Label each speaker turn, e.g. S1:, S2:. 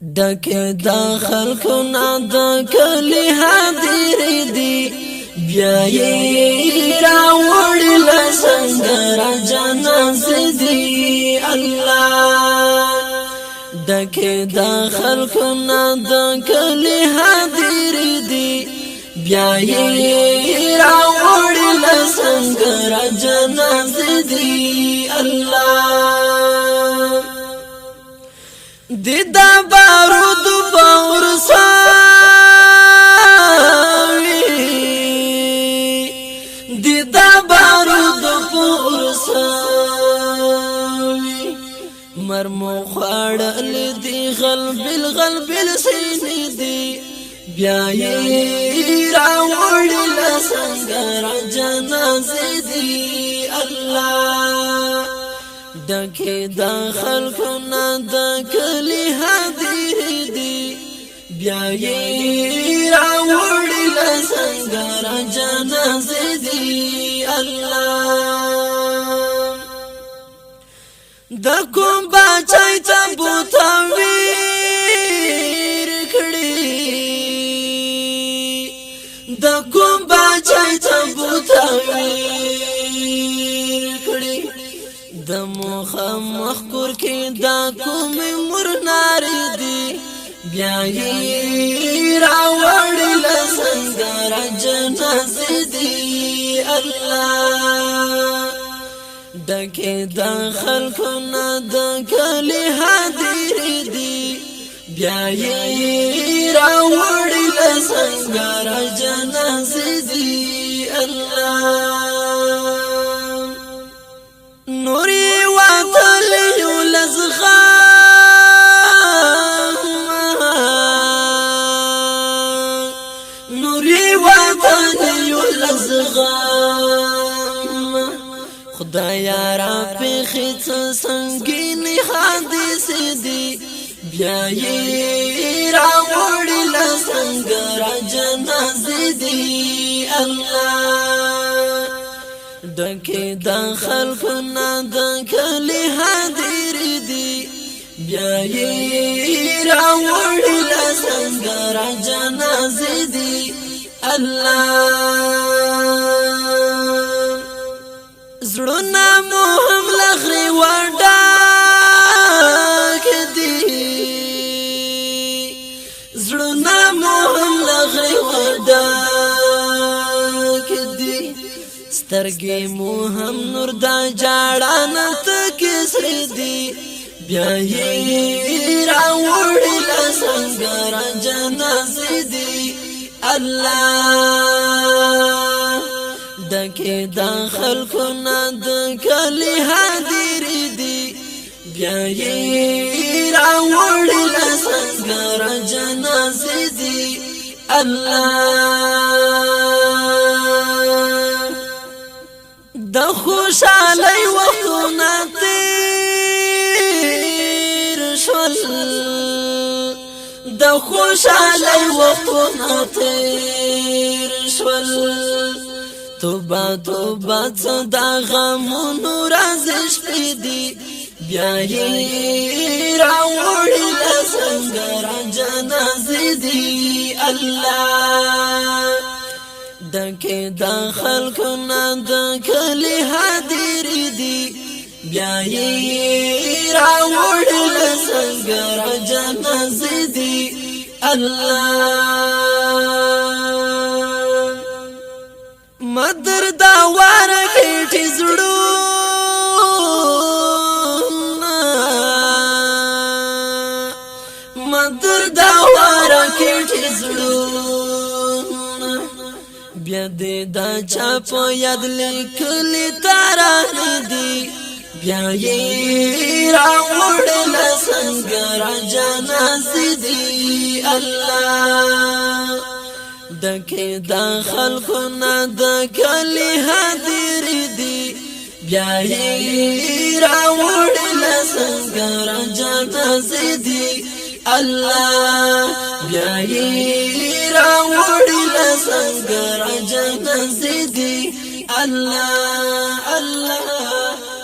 S1: دکه دا خلقنا دا کلی حاضر دی بیایی راوڑی لسنگر جناز دی اللہ دکه دا خلقنا دا کلی حاضر دی بیایی راوڑی لسنگر جناز دی اللہ دیدا بارود باور ساوی دیدا بارود باور ساوی مرمو خاڑل دی غلب السینی دی بیایی راوڑی لسنگر جناز دی اللہ دکه دا خلقنا دا کلی حاضر دی بیایی راوڑی لسنگر جناز دی اللہ دا کوم باچای تا بوتاویر کڑی دا کوم باچای تا بوتاویر کڑی د مخ کور کې دا کوم مرنار دی بیایی راوړی لسنگر جناز دی الله دکه دا خلقنا دا کلی حاضر دی بیایی راوړی لسنگر جناز دی الله نوري وطل يلزغام نوري وطل يلزغام خدایا را په خیت سنگین حادث دی بیایی راوړی لسنگر جناز دی الله دکه دا خلقنا دا کلی حاضر دی بیایی راوڑی لسنگر جناز دی اللہ زړونه مو هم لغری وډاک دی زړونه مو هم لغری وډاک دی سترګې مو هم نور دا جاړه تکسر دی بیایی راوړی لسنگر جناز دی الله دکه دا خلقنا دا کلی حاضر دی بیایی راوړی لسنگر جناز دی الله د خوشالۍ وختونه تیر شول د خوشالۍ وختونه تیر شول توبه توبه دا غمونو رازش دی بیایی راوړی لسنگر جناز دی الله دکه دا خلقنا دا کلی حاضر دی بیایی راوړی لسنگر جناز دی الله مدر دا واره کټی زړونه مدر دا واره کټی زړونه بیا دې دا چا په یاد لیکلی ترانې دی بیایی راوړی لسنگر جناز دی الله دکه دا خلقنا دا کلی حاضر دی بیایی راوړی لسنگر جناز دی الله بیایی راوړی لسنگر جناز دی الله الله